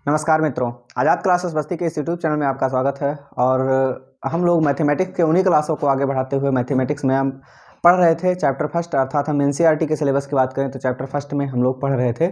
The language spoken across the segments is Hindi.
नमस्कार मित्रों, आज़ाद क्लासेस बस्ती के इस यूट्यूब चैनल में आपका स्वागत है। और हम लोग मैथमेटिक्स के उन्हीं क्लासों को आगे बढ़ाते हुए मैथमेटिक्स में हम पढ़ रहे थे चैप्टर फर्स्ट, अर्थात हम एनसीईआरटी के सिलेबस की बात करें तो चैप्टर फर्स्ट में हम लोग पढ़ रहे थे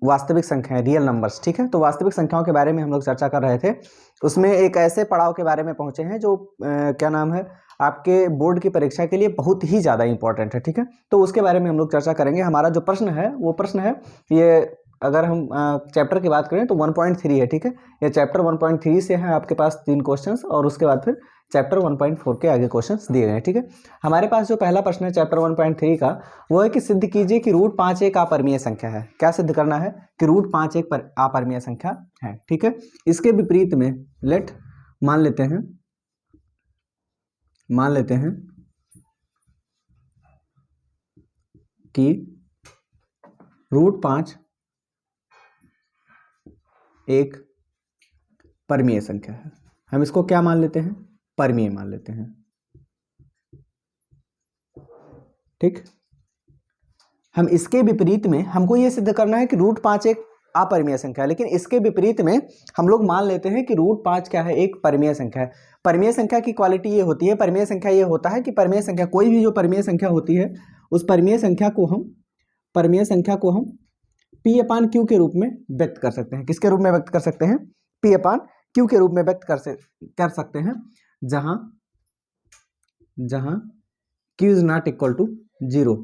वास्तविक संख्याएं, रियल नंबर्स। ठीक है, तो वास्तविक संख्याओं के बारे में हम लोग चर्चा कर रहे थे। उसमें एक ऐसे पड़ाव के बारे में पहुँचे हैं जो क्या नाम है, आपके बोर्ड की परीक्षा के लिए बहुत ही ज़्यादा इंपॉर्टेंट है। ठीक है, तो उसके बारे में हम लोग चर्चा करेंगे। हमारा जो प्रश्न है वो प्रश्न है ये, अगर हम चैप्टर की बात करें तो 1.3 है। ठीक है, ये चैप्टर 1.3 से है, आपके पास 3 क्वेश्चंस और उसके बाद फिर चैप्टर 1.4 के आगे क्वेश्चंस दिए गए हैं। ठीक है, हमारे पास जो पहला प्रश्न है चैप्टर 1.3 का, वो है कि सिद्ध कीजिए कि रूट 5 एक अपरिमेय संख्या है। क्या सिद्ध करना है? कि रूट 5 एक अपरिमेय संख्या है। ठीक है, इसके विपरीत में मान लेते हैं कि रूट 5 एक परमीय संख्या है। हम इसको क्या मान लेते हैं? परमीय मान लेते हैं। ठीक, हम इसके विपरीत में हमको यह सिद्ध करना है कि रूट 5 एक अपरिमेय संख्या है, लेकिन इसके विपरीत में हम लोग मान लेते हैं कि रूट 5 क्या है? एक परमीय संख्या है। परमीय संख्या की क्वालिटी ये होती है, परमीय संख्या ये होता है कि परमीय संख्या, कोई भी जो परमीय संख्या होती है, उस परमीय संख्या को हम P अपान Q के रूप में व्यक्त कर सकते हैं। किसके रूप में व्यक्त कर सकते हैं? P अपान Q के रूप में व्यक्त कर सकते हैं, जहां Q is not equal to 0,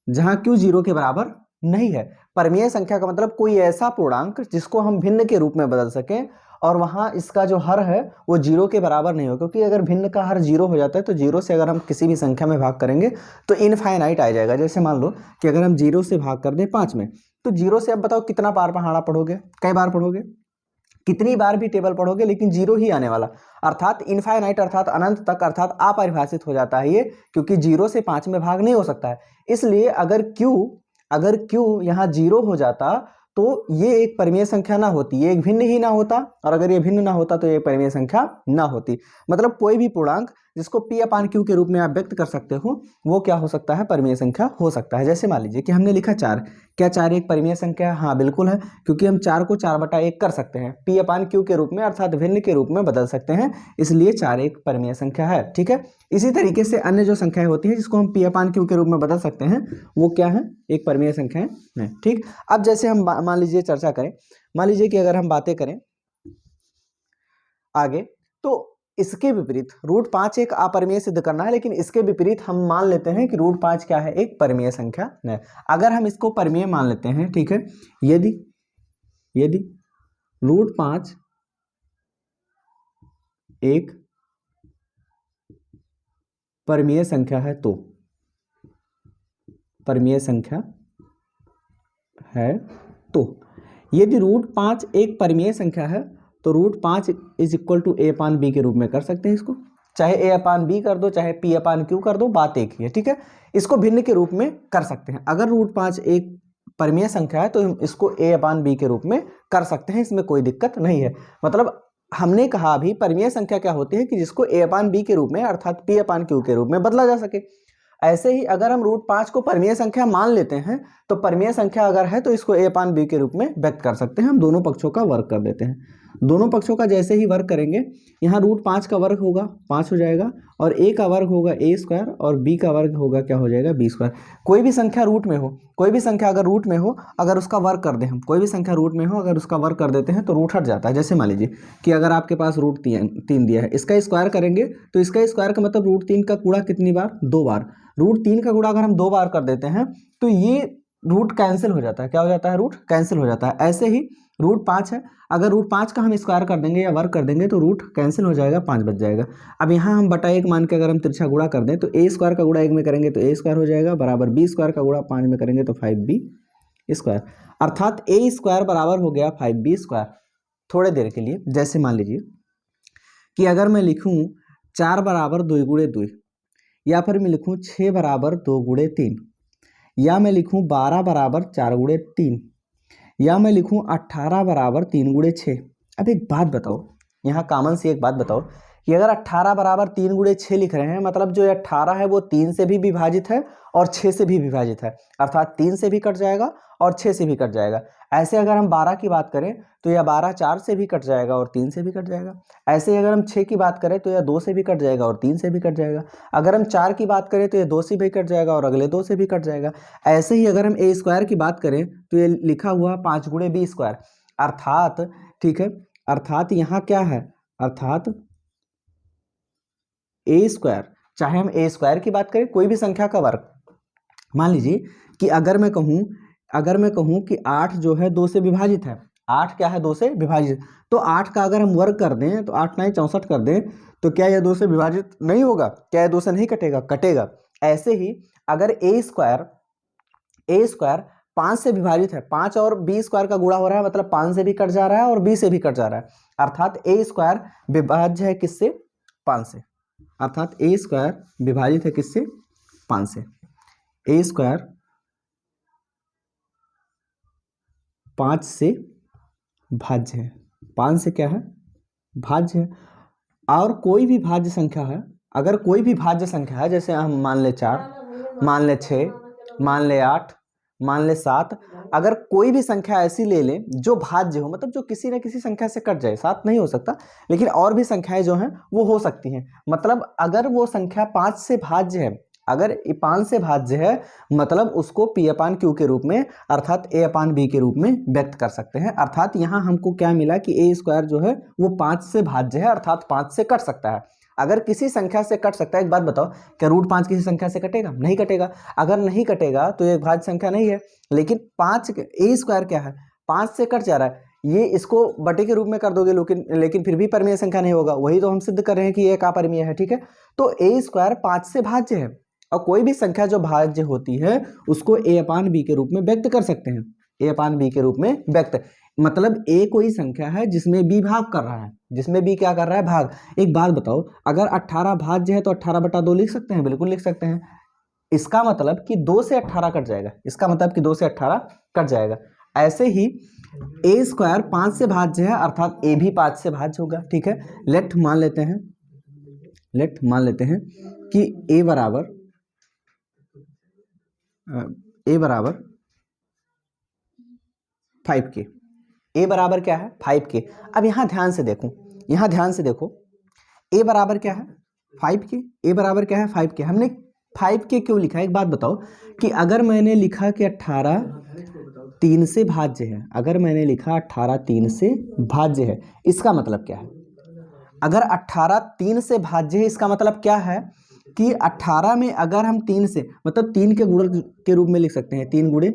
जहां Q 0 के बराबर नहीं है। परमीय संख्या का मतलब कोई ऐसा पूर्णांक जिसको हम भिन्न के रूप में बदल सकें और वहां इसका जो हर है वो 0 के बराबर नहीं हो, क्योंकि अगर भिन्न का हर 0 हो जाता है तो 0 से अगर हम किसी भी संख्या में भाग करेंगे तो इनफाइनाइट आ जाएगा। जैसे मान लो कि अगर हम 0 से भाग कर दें 5 में, तो 0 से अब बताओ कितना बार पहाड़ा पढ़ोगे, कई बार पढ़ोगे, कितनी बार भी टेबल पढ़ोगे, लेकिन 0 ही आने वाला, अर्थात इनफाइनाइट, अर्थात अनंत तक, अर्थात अपरिभाषित हो जाता है ये, क्योंकि 0 से 5 में भाग नहीं हो सकता है। इसलिए अगर Q यहाँ 0 हो जाता तो ये एक परमीय संख्या ना होती, ये एक भिन्न ही ना होता, और अगर ये भिन्न ना होता तो ये परमीय संख्या ना होती। मतलब कोई भी पूर्णांक जिसको P अपान Q के रूप में आप व्यक्त कर सकते हो वो क्या हो सकता है? परमीय संख्या हो सकता है। जैसे मान लीजिए कि हमने लिखा 4, क्या 4 एक परमीय संख्या है? हाँ बिल्कुल है, क्योंकि हम 4 को 4/1 कर सकते हैं, P अपान Q के रूप में, अर्थात भिन्न के रूप में बदल सकते हैं, इसलिए 4 एक परमीय संख्या है। ठीक है, इसी तरीके से अन्य जो संख्याएं होती हैं जिसको हम P अपान Q के रूप में बदल सकते हैं वो क्या है? एक परमीय संख्या है। ठीक, अब जैसे हम मान लीजिए चर्चा करें, मान लीजिए कि अगर हम बातें करें आगे, तो इसके विपरीत रूट 5 एक अपरिमेय सिद्ध करना है, लेकिन इसके विपरीत हम मान लेते हैं कि रूट 5 क्या है? एक परमीय संख्या है। अगर हम इसको परमीय मान लेते हैं, ठीक है, यदि रूट 5 एक परमीय संख्या है तो, परमीय संख्या है तो, यदि रूट 5 एक परमीय संख्या है तो root 5 is equal to A अपान B के रूप में कर सकते हैं इसको, चाहे A अपान B कर दो, चाहे P अपान Q कर दो, बात एक ही है। ठीक है, इसको भिन्न के रूप में कर सकते हैं। अगर रूट 5 एक परमीय संख्या है तो हम इसको A अपान B के रूप में कर सकते हैं, इसमें कोई दिक्कत नहीं है। मतलब हमने कहा अभी परमीय संख्या क्या होती है कि जिसको A अपान B के रूप में, अर्थात P अपान Q के रूप में बदला जा सके। ऐसे ही अगर हम रूट 5 को परमीय संख्या मान लेते हैं तो परमीय संख्या अगर है तो इसको A अपान B के रूप में व्यक्त कर सकते हैं। हम दोनों पक्षों का वर्ग कर देते हैं, दोनों पक्षों का जैसे ही वर्ग करेंगे, यहाँ रूट 5 का वर्ग होगा 5 हो जाएगा, और A का वर्ग होगा A स्क्वायर, और B का वर्ग होगा क्या हो जाएगा? B square. कोई भी संख्या रूट में हो, कोई भी संख्या अगर रूट में हो, अगर उसका वर्ग कर दें हम, कोई भी संख्या रूट में हो अगर उसका वर्ग कर देते हैं तो रूट हट जाता है। जैसे मान लीजिए कि अगर आपके पास रूट 3 दिया है, इसका स्क्वायर करेंगे तो इसका स्क्वायर का मतलब रूट 3 का गुणा कितनी बार? 2 बार। रूट 3 का गुणा अगर हम 2 बार कर देते हैं तो ये रूट कैंसिल हो जाता है। क्या हो जाता है? रूट कैंसिल हो जाता है। ऐसे ही रूट 5 है, अगर रूट 5 का हम स्क्वायर कर देंगे या वर्ग कर देंगे तो रूट कैंसिल हो जाएगा, 5 बच जाएगा। अब यहाँ हम बटा 1 मान के अगर हम तिरछा गुणा कर दें तो A स्क्वायर का गुणा 1 में करेंगे तो A स्क्वायर हो जाएगा, बराबर B स्क्वायर का गुणा 5 में करेंगे तो 5B स्क्वायर, अर्थात A स्क्वायर बराबर हो गया 5B स्क्वायर। थोड़े देर के लिए जैसे मान लीजिए कि अगर मैं लिखूँ 4 बराबर 2 गुणे 2, या फिर मैं लिखूँ 6 बराबर 2 गुणे 3, या मैं लिखूँ 12 बराबर 4 गुणे 3, या मैं लिखूँ 18 बराबर 3 गुणे 6। अब एक बात बताओ, यहाँ कॉमन सी एक बात बताओ कि अगर 18 बराबर 3 गुणे 6 लिख रहे हैं, मतलब जो ये 18 है वो 3 से भी विभाजित है और 6 से भी विभाजित है, अर्थात 3 से भी कट जाएगा और 6 से भी कट जाएगा। ऐसे अगर हम 12 की बात करें तो यह 12 4 से भी कट जाएगा और 3 से भी कट जाएगा। ऐसे ही अगर हम 6 की बात करें तो यह 2 से भी कट जाएगा और 3 से भी कट जाएगा। अगर हम 4 की बात करें तो यह 2 से भी कट जाएगा और अगले 2 से भी कट जाएगा। ऐसे ही अगर हम ए स्क्वायर की बात करें तो ये लिखा हुआ 5 गुणे बी स्क्वायर, अर्थात ठीक है, अर्थात यहाँ क्या है, अर्थात ए स्क्वायर, चाहे हम ए स्क्वायर की बात करें कोई भी संख्या का वर्ग, मान लीजिए कि अगर मैं कहूँ कि 8 जो है 2 से विभाजित है, 8 क्या है 2 से विभाजित, तो 8 का अगर हम वर्ग कर दें तो 8 9 64 कर दें तो क्या यह 2 से विभाजित नहीं होगा, क्या यह 2 से नहीं कटेगा, कटेगा। ऐसे ही अगर ए स्क्वायर 5 से विभाजित है, 5 और बी स्क्वायर का गुणा हो रहा है, मतलब 5 से भी कट जा रहा है और बी से भी कट जा रहा है, अर्थात ए स्क्वायर विभाज्य है किससे, 5 से, अर्थात ए स्क्वायर विभाजित है किससे, 5 से। ए स्क्वायर 5 से भाज्य है, 5 से क्या है, भाज्य है। और कोई भी भाज्य संख्या है, अगर कोई भी भाज्य संख्या है, जैसे हम मान ले 4, मान ले 6, मान ले 8, मान ले 7, अगर कोई भी संख्या ऐसी ले लें जो भाज्य हो, मतलब जो किसी न किसी संख्या से कट जाए, 7 नहीं हो सकता लेकिन और भी संख्याएं जो हैं वो हो सकती हैं, मतलब अगर वो संख्या 5 से भाज्य है, अगर 5 से भाज्य है, मतलब उसको P अपान Q के रूप में, अर्थात A अपान B के रूप में व्यक्त कर सकते हैं। अर्थात यहाँ हमको क्या मिला कि ए स्क्वायर जो है वो 5 से भाज्य है, अर्थात 5 से कट सकता है। अगर किसी संख्या से कट सकता है, एक बात बताओ, क्या रूट 5 किसी संख्या से कटेगा, नहीं कटेगा। अगर नहीं कटेगा तो ये भाज्य संख्या नहीं है, लेकिन 5 ए स्क्वायर क्या है, 5 से कट जा रहा है, ये इसको बटे के रूप में कर दोगे लेकिन फिर भी परिमेय संख्या नहीं होगा, वही तो हम सिद्ध कर रहे हैं कि ये का परिमेय है, ठीक है। तो ए स्क्वायर 5 से भाज्य है, और कोई भी संख्या जो भाज्य होती है उसको ए अपान बी के रूप में व्यक्त कर सकते हैं, ए अपान बी के रूप में व्यक्त, मतलब ए कोई संख्या है जिसमें बी भाग कर रहा है, जिसमें बी क्या कर रहा है, भाग। एक बात बताओ, अगर 18 भाज्य है तो 18/2 लिख सकते हैं, बिल्कुल लिख सकते हैं। इसका मतलब कि 2 से 18 कट जाएगा, इसका मतलब कि 2 से 18 कट जाएगा। ऐसे ही ए स्क्वायर 5 से भाज्य है, अर्थात ए भी 5 से भाज्य होगा, ठीक है। लेट मान लेते हैं कि ए बराबर ए बराबर 5k, ए बराबर क्या है, 5k। अब यहाँ ध्यान से देखो, ए बराबर क्या है, 5k, ए बराबर क्या है, 5k। हमने 5k क्यों लिखा है, एक बात बताओ, कि अगर मैंने लिखा कि 18 3 से भाज्य है, अगर मैंने लिखा 18 3 से भाज्य है, इसका मतलब क्या है, अगर 18 3 से भाज्य है, इसका मतलब क्या है कि 18 में अगर हम 3 से, मतलब 3 के गुणक के रूप में लिख सकते हैं, 3 गुणे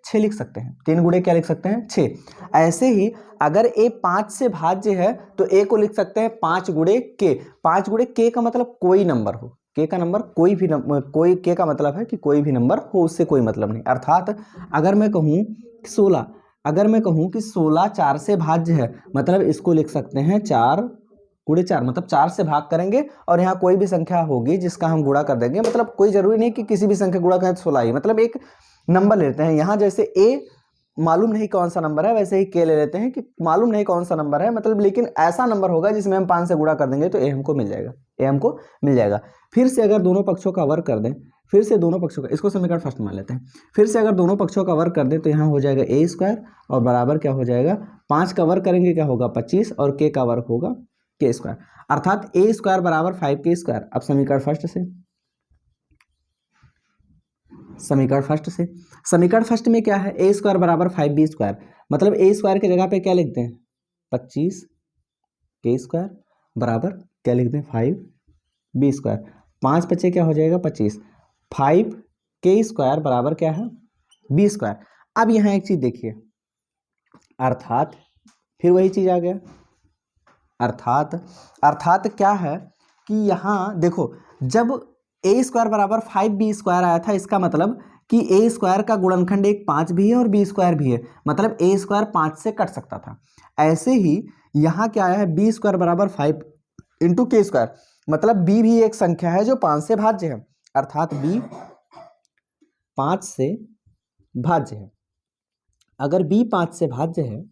6 लिख सकते हैं, 3 गुणे क्या लिख सकते हैं, 6। ऐसे ही अगर ए 5 से भाज्य है तो ए को लिख सकते हैं 5 गुणे के। 5 गुणे के का मतलब कोई नंबर हो, के का नंबर कोई भी नंबर, कोई के का मतलब है कि कोई भी नंबर हो, उससे कोई मतलब नहीं। अर्थात अगर मैं कहूँ 16, अगर मैं कहूँ कि 16 4 से भाज्य है, मतलब इसको लिख सकते हैं 4 गुणे 4, मतलब 4 से भाग करेंगे और यहाँ कोई भी संख्या होगी जिसका हम गुणा कर देंगे, मतलब कोई जरूरी नहीं कि किसी भी संख्या गुणा करें तो 16 ही, मतलब एक नंबर लेते हैं। यहाँ जैसे ए मालूम नहीं कौन सा नंबर है, वैसे ही के ले लेते हैं कि मालूम नहीं कौन सा नंबर है, मतलब लेकिन ऐसा नंबर होगा जिसमें हम 5 से गुणा कर देंगे तो ए हमको मिल जाएगा, ए हमको मिल जाएगा। फिर से अगर दोनों पक्षों का वर्ग कर दें, फिर से दोनों पक्षों का, इसको समीकरण फर्स्ट मान लेते हैं, फिर से अगर दोनों पक्षों का वर्ग कर दें तो यहाँ हो जाएगा ए स्क्वायर और बराबर क्या हो जाएगा, 5 का वर्ग करेंगे क्या होगा 25 और के का वर्ग होगा के स्क्वायर, अर्थात ए स्क्वायर बराबर 5k स्क्वायर। अब समीकरण फर्स्ट में क्या है, ए स्क्वायर बराबर 5b स्क्वायर, मतलब ए स्क्वायर की जगह पे क्या लिखते हैं 25 के स्क्वायर बराबर क्या लिखते हैं 5b स्क्वायर, 5 बचे क्या हो जाएगा 25, 5 के स्क्वायर बराबर क्या है b स्क्वायर। अब यहाँ एक चीज देखिए, अर्थात फिर वही चीज आ गया, अर्थात क्या है कि यहाँ देखो, जब ए स्क्वायर बराबर 5b स्क्वायर आया था, इसका मतलब कि ए स्क्वायर का गुणनखंड एक 5 भी है और b स्क्वायर भी है, मतलब ए स्क्वायर 5 से कट सकता था। ऐसे ही यहाँ क्या आया है, b स्क्वायर बराबर 5 इंटू के स्क्वायर, मतलब b भी एक संख्या है जो 5 से भाज्य है, अर्थात b 5 से भाज्य है। अगर b 5 से भाज्य है,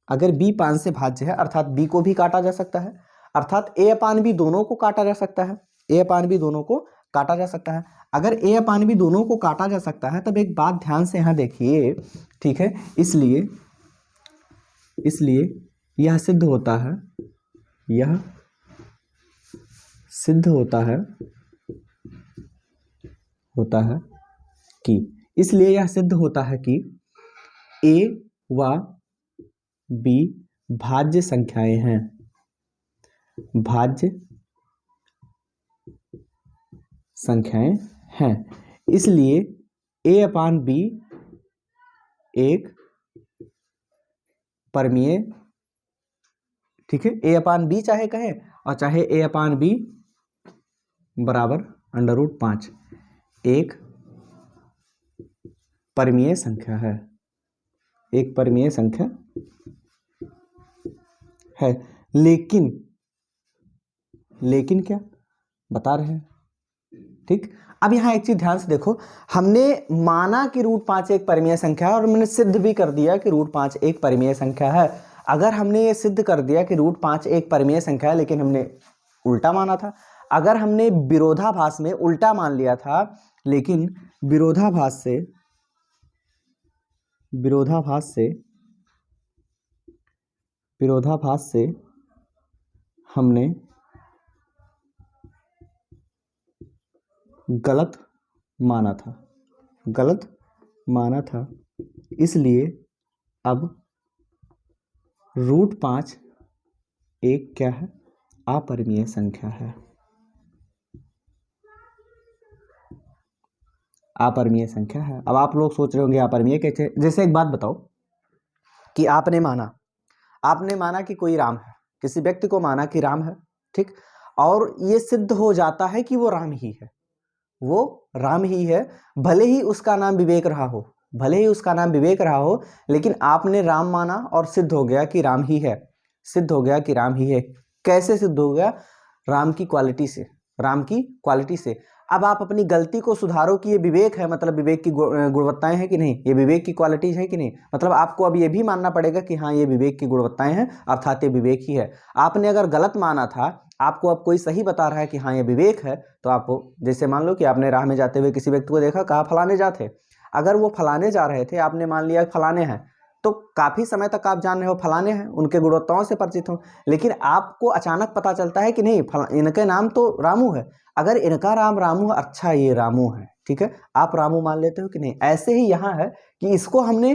अगर b 5 से भाज्य है, अर्थात b को भी काटा जा सकता है। अर्थात a अपान b दोनों को काटा जा सकता है, a अपान b दोनों को काटा जा सकता है। अगर a अपान b दोनों को काटा जा सकता है तब एक बात ध्यान से यहाँ देखिए, ठीक है, इसलिए यह सिद्ध होता है, यह सिद्ध होता है कि, इसलिए यह सिद्ध होता है कि a व b भाज्य संख्याएं हैं, भाज्य संख्याएं हैं। इसलिए a अपान b एक परमीय, ठीक है, a अपान b चाहे कहें और चाहे a अपान b बराबर √5 एक परमीय संख्या है, एक परमीय संख्या है। लेकिन क्या बता रहे हैं, ठीक। अब यहाँ एक चीज ध्यान से देखो, हमने माना कि √5 एक परमीय संख्या है और हमने सिद्ध भी कर दिया कि √5 एक परमीय संख्या है। अगर हमने ये सिद्ध कर दिया कि √5 एक परमीय संख्या है लेकिन हमने उल्टा माना था, अगर हमने विरोधाभास में उल्टा मान लिया था लेकिन विरोधाभास से हमने गलत माना था, इसलिए अब √5 एक क्या है, अपरिमेय संख्या है, अपरिमेय संख्या है। अब आप लोग सोच रहे होंगे अपरिमेय कैसे, जैसे एक बात बताओ कि आपने माना कि कोई राम है, किसी व्यक्ति को माना कि राम है, ठीक, और ये सिद्ध हो जाता है कि वो राम ही है, वो राम ही है, भले ही उसका नाम विवेक रहा हो, लेकिन आपने राम माना और सिद्ध हो गया कि राम ही है, कैसे सिद्ध हो गया, राम की क्वालिटी से। अब आप अपनी गलती को सुधारो कि ये विवेक है, मतलब विवेक की गुणवत्ताएं हैं कि नहीं, ये विवेक की क्वालिटीज है कि नहीं, मतलब आपको अब ये भी मानना पड़ेगा कि हाँ ये विवेक की गुणवत्ताएं हैं, अर्थात ये विवेक ही है। आपने अगर गलत माना था, आपको अब कोई सही बता रहा है कि हाँ ये विवेक है, तो आप जैसे मान लो कि आपने राह में जाते हुए किसी व्यक्ति को देखा, कहा फलाने जाते, अगर वो फलाने जा रहे थे, आपने मान लिया फलाने हैं, तो काफ़ी समय तक आप जान रहे हो फलाने हैं, उनके गुणवत्ताओं से परिचित हो, लेकिन आपको अचानक पता चलता है कि नहीं इनके नाम तो रामू है, अगर इनका नाम रामू है, अच्छा ये रामू है, ठीक है, आप रामू मान लेते हो कि नहीं। ऐसे ही यहाँ है कि इसको हमने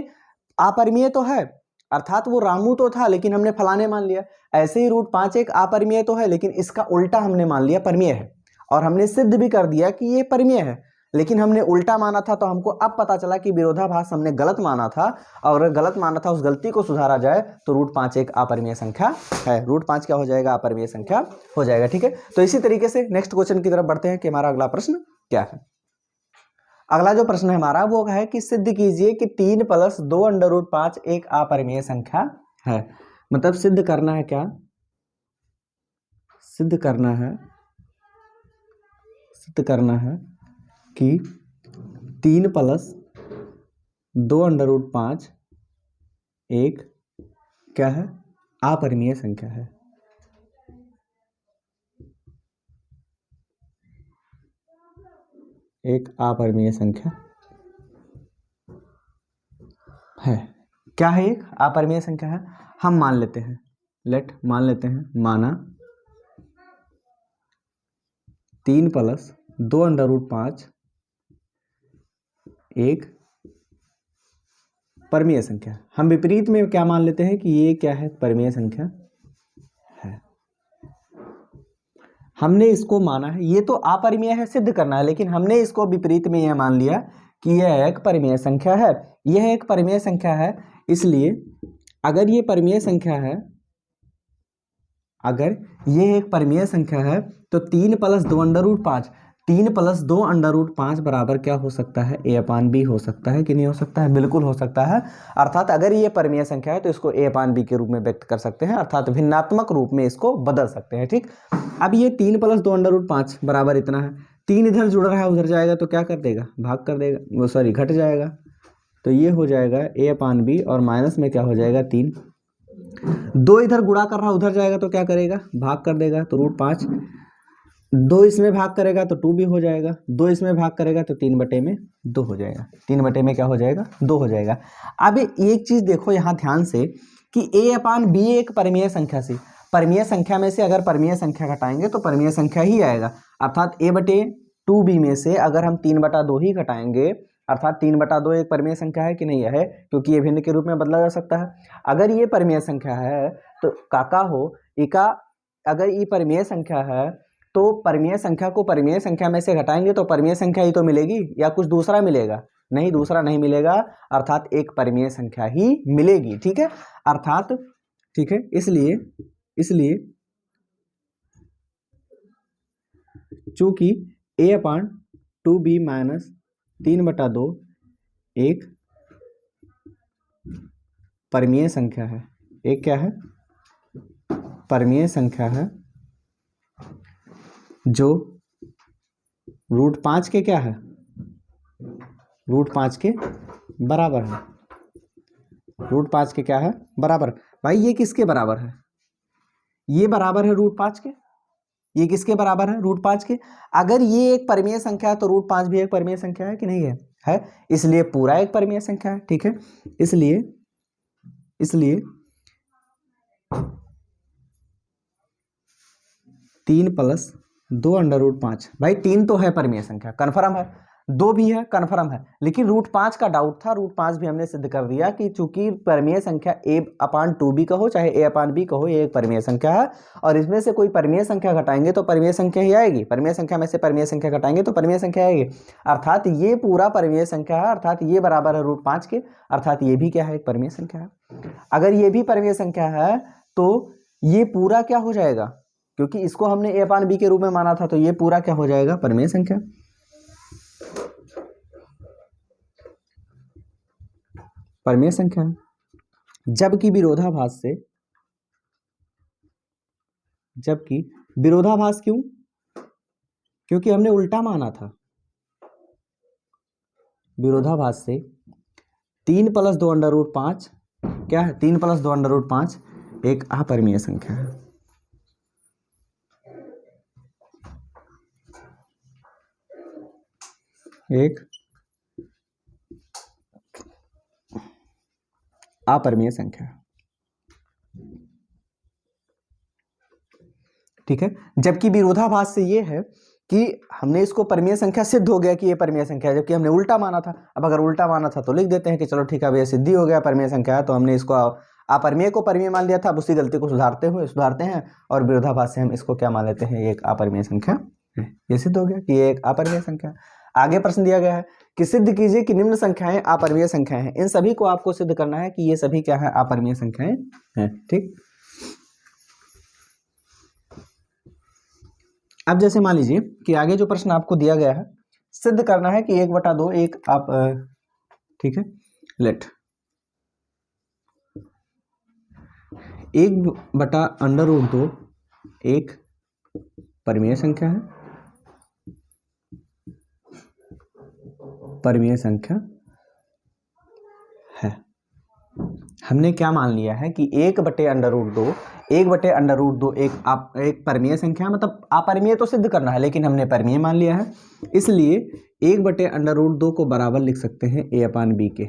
अपरिमेय तो है, अर्थात वो रामू तो था लेकिन हमने फलाने मान लिया। ऐसे ही √5 एक अपरिमेय तो है लेकिन इसका उल्टा हमने मान लिया परमेय है, और हमने सिद्ध भी कर दिया कि ये परमेय है, लेकिन हमने उल्टा माना था, तो हमको अब पता चला कि विरोधाभास हमने गलत माना था, और अगर गलत माना था उस गलती को सुधारा जाए तो √5 एक अपरिमेय संख्या है, √5 क्या हो जाएगा, अपरिमेय संख्या हो जाएगा, ठीक है। तो इसी तरीके से नेक्स्ट क्वेश्चन की तरफ बढ़ते हैं कि हमारा अगला प्रश्न क्या है। अगला जो प्रश्न है हमारा वो है कि सिद्ध कीजिए कि 3 + 2 √5 एक अपरिमेय संख्या है। मतलब सिद्ध करना है क्या, सिद्ध करना है कि 3 + 2 √5 एक क्या है, अपरिमेय संख्या है। एक अपरिमेय संख्या है। क्या है, एक अपरिमेय संख्या है। हम मान लेते हैं, माना 3 + 2 √5 एक परमीय संख्या। हम विपरीत में क्या मान लेते हैं कि ये क्या है, परमीय संख्या है। हमने इसको माना है, ये तो अपरिमेय है, सिद्ध करना है, लेकिन हमने इसको विपरीत में यह मान लिया कि यह एक परमीय संख्या है, यह एक परमीय संख्या है। इसलिए अगर ये परमीय संख्या है, अगर ये एक परमीय संख्या है तो 3 + 2 √5, 3 + 2 √5 बराबर क्या हो सकता है, a/b हो सकता है कि नहीं हो सकता है, बिल्कुल हो सकता है। अर्थात अगर ये परमीय संख्या है तो इसको a/b के रूप में व्यक्त कर सकते हैं, अर्थात भिन्नात्मक रूप में इसको बदल सकते हैं, ठीक। अब ये 3 + 2 √5 बराबर इतना है, 3 इधर जुड़ रहा है उधर जाएगा तो क्या कर देगा, भाग कर देगा, वो सॉरी घट जाएगा, तो ये हो जाएगा a/b और माइनस में क्या हो जाएगा 3 2 इधर गुणा कर रहा उधर जाएगा तो क्या करेगा, भाग कर देगा, तो √5। 2 इसमें भाग करेगा तो 2 भी हो जाएगा, 2 इसमें भाग करेगा तो 3/2 हो जाएगा, 3/में क्या हो जाएगा, 2 हो जाएगा। अब एक चीज देखो यहाँ ध्यान से कि a/b एक परिमेय संख्या से, परिमेय संख्या में से अगर परिमेय संख्या घटाएंगे तो परिमेय संख्या ही आएगा, अर्थात a/2b में से अगर हम 3/2 ही घटाएंगे, अर्थात 3/2 एक परिमेय संख्या है कि नहीं है, क्योंकि ये भिन्न के रूप में बदला जा सकता है। अगर ये परिमेय संख्या है तो काका हो इका, अगर ये परिमेय संख्या है तो परिमेय संख्या को परिमेय संख्या में से घटाएंगे तो परिमेय संख्या ही तो मिलेगी, या कुछ दूसरा मिलेगा, नहीं दूसरा नहीं मिलेगा, अर्थात एक परिमेय संख्या ही मिलेगी। ठीक है, अर्थात ठीक है, इसलिए चूंकि a/2b माइनस 3/2 एक परिमेय संख्या है, एक क्या है, परिमेय संख्या है जो √5 के क्या है, √5 के बराबर है, √5 के क्या है, बराबर। भाई ये किसके बराबर है, ये बराबर है √5 के, ये किसके बराबर है, √5 के। अगर ये एक परिमेय संख्या है तो √5 भी एक परिमेय संख्या है कि नहीं है, इसलिए पूरा एक परिमेय संख्या है। ठीक है, इसलिए 3 + 2√5, भाई 3 तो है परिमेय संख्या, कन्फर्म है, 2 भी है, कन्फर्म है, लेकिन √5 का डाउट था, √5 भी हमने सिद्ध कर दिया कि चूंकि परिमेय संख्या a/2b कहो चाहे a/b कहो, ये एक परिमेय संख्या है, और इसमें से कोई परिमेय संख्या घटाएंगे तो परिमेय संख्या ही आएगी, परिमेय संख्या में से परिमेय संख्या घटाएंगे तो परिमेय संख्या आएगी, अर्थात ये पूरा परिमेय संख्या है, अर्थात ये बराबर है √5 के, अर्थात ये भी क्या है, एक परिमेय संख्या है। अगर ये भी परिमेय संख्या है तो ये पूरा क्या हो जाएगा, क्योंकि इसको हमने a/b के रूप में माना था, तो ये पूरा क्या हो जाएगा, परिमेय संख्या, परिमेय संख्या। जबकि विरोधाभास क्यों, क्योंकि हमने उल्टा माना था, विरोधाभास से 3 + 2√5 क्या है, 3 + 2√5 एक अपरिमेय संख्या है। एक अपरिमेय संख्या, ठीक है। जबकि विरोधाभास से ये है कि हमने इसको परिमेय संख्या सिद्ध हो गया कि ये परिमेय संख्या है, जबकि हमने उल्टा माना था। अब अगर उल्टा माना था तो लिख देते हैं कि चलो ठीक है, अब ये सिद्धि हो गया परिमेय संख्या है, तो हमने इसको अपरिमेय को परिमेय मान लिया था, अब उसी गलती को सुधारते हैं और विरोधाभास से हम इसको क्या मान लेते हैं, ये एक अपरिमेय संख्या है। ये सिद्ध हो गया कि ये एक अपरिमेय संख्या। आगे प्रश्न दिया गया है कि सिद्ध कीजिए कि निम्न संख्याएं अपरिमेय संख्याएं हैं। इन सभी को आपको सिद्ध करना है कि ये सभी क्या है, अपरिमेय संख्याएं हैं। ठीक, अब जैसे मान लीजिए कि आगे जो प्रश्न आपको दिया गया है, सिद्ध करना है कि 1/2 एक आप ठीक है, लेट 1/√2 एक परिमेय संख्या है, परिमेय संख्या है। हमने क्या मान लिया है कि 1/√2 एक परिमेय संख्या, मतलब अपरिमेय तो सिद्ध करना है, लेकिन हमने परिमेय मान लिया है, इसलिए 1/√2 को बराबर लिख सकते हैं a/b के।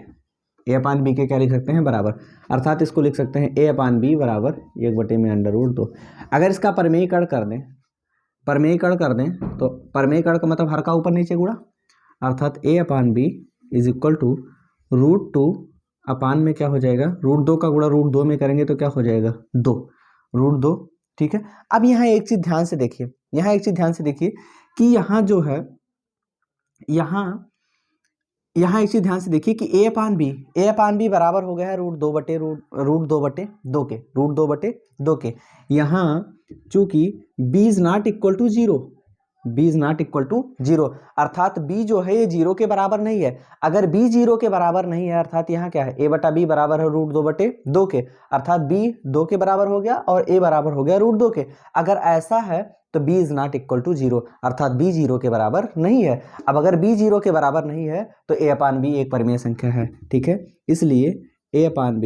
a/b के क्या लिख सकते हैं, बराबर, अर्थात इसको लिख सकते हैं a/b बराबर 1/√2। अगर इसका परिमेयकरण कर दें, तो परिमेयकरण का मतलब हर का ऊपर नीचे गुणा, अर्थात a/b इज इक्वल टू √2 अपान में क्या हो जाएगा, √2 का गुणा √2 में करेंगे तो क्या हो जाएगा, 2 √2। ठीक है, अब यहाँ एक चीज ध्यान से देखिए, कि यहाँ जो है, यहाँ एक चीज ध्यान से देखिए कि a/b बराबर हो गया है √2/2 के। यहाँ चूंकि b is not equal to 0, अर्थात b जो है ये 0 के बराबर नहीं है। अगर b 0 के बराबर नहीं है, अर्थात यहाँ क्या है, a/b बराबर है √2/2 के, अर्थात b 2 के बराबर हो गया और a बराबर हो गया √2 के। अगर ऐसा है तो b is not equal to 0, अर्थात b 0 के बराबर नहीं है। अब अगर b 0 के बराबर नहीं है तो a/b एक परिमेय संख्या है। ठीक है, इसलिए a/b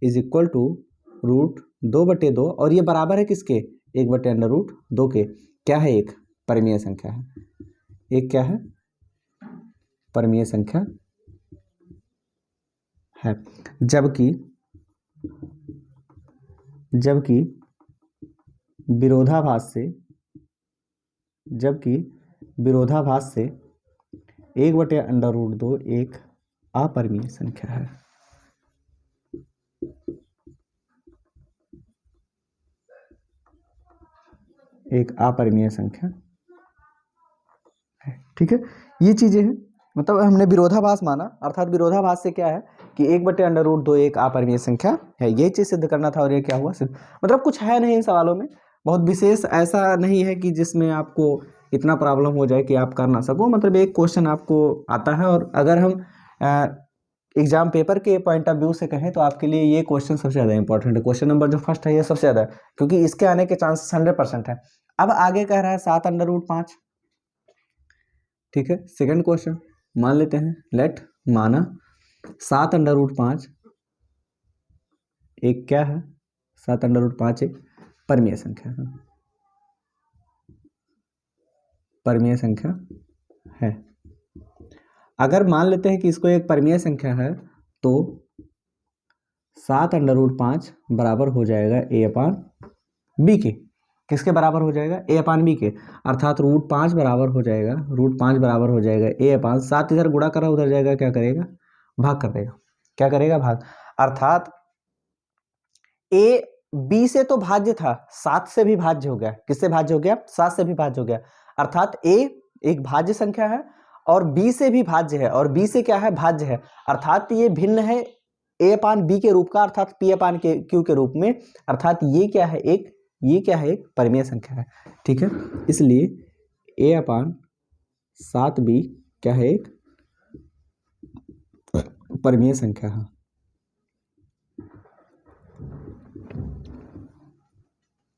इज इक्वल टू √2/2 और ये बराबर है किसके, 1/√2 के। क्या है, एक परिमेय संख्या है। एक क्या है, परिमेय संख्या है। जबकि विरोधाभास से 1/√2 एक अपरिमेय संख्या है। एक अपरिमेय संख्या है। ठीक है, ये चीजें हैं। मतलब हमने विरोधाभास माना, अर्थात विरोधाभास से क्या है कि 1/√2 एक अपरिमेय संख्या है। ये चीज सिद्ध करना था और ये क्या हुआ, सिद्ध। मतलब कुछ है नहीं इन सवालों में, बहुत विशेष ऐसा नहीं है कि जिसमें आपको इतना प्रॉब्लम हो जाए कि आप कर ना सको। मतलब एक क्वेश्चन आपको आता है, और अगर हम एग्जाम पेपर के पॉइंट ऑफ व्यू से कहें तो आपके लिए ये क्वेश्चन सबसे ज़्यादा इंपॉर्टेंट है। क्वेश्चन नंबर जो फर्स्ट है ये सबसे ज़्यादा है, क्योंकि इसके आने के चांसेस 100% है। अब आगे कह रहा है 7/5। ठीक है, सेकंड क्वेश्चन मान लेते हैं, लेट माना 7/5 एक क्या है, 7/5 एक परिमेय संख्या है, परिमेय संख्या है। अगर मान लेते हैं कि इसको एक परिमेय संख्या है तो 7/5 बराबर हो जाएगा a/b के। किसके बराबर हो जाएगा, a/b के। अर्थात √5 बराबर हो जाएगा, a/7 इधर गुणा करा उधर जाएगा, क्या करेगा, भाग कर देगा। क्या करेगा, भाग। अर्थात a b से तो भाज्य था, 7 से भी भाज्य हो गया। किससे भाज्य हो गया, 7 से भी भाज्य हो गया। अर्थात a एक भाज्य संख्या है और b से भी भाज्य है, और b से क्या है, भाज्य है। अर्थात ये भिन्न है a/b के रूप का, अर्थात p/q के रूप में। अर्थात ये क्या है, एक परिमेय संख्या है। ठीक है, इसलिए a/7b क्या है, एक परिमेय संख्या है।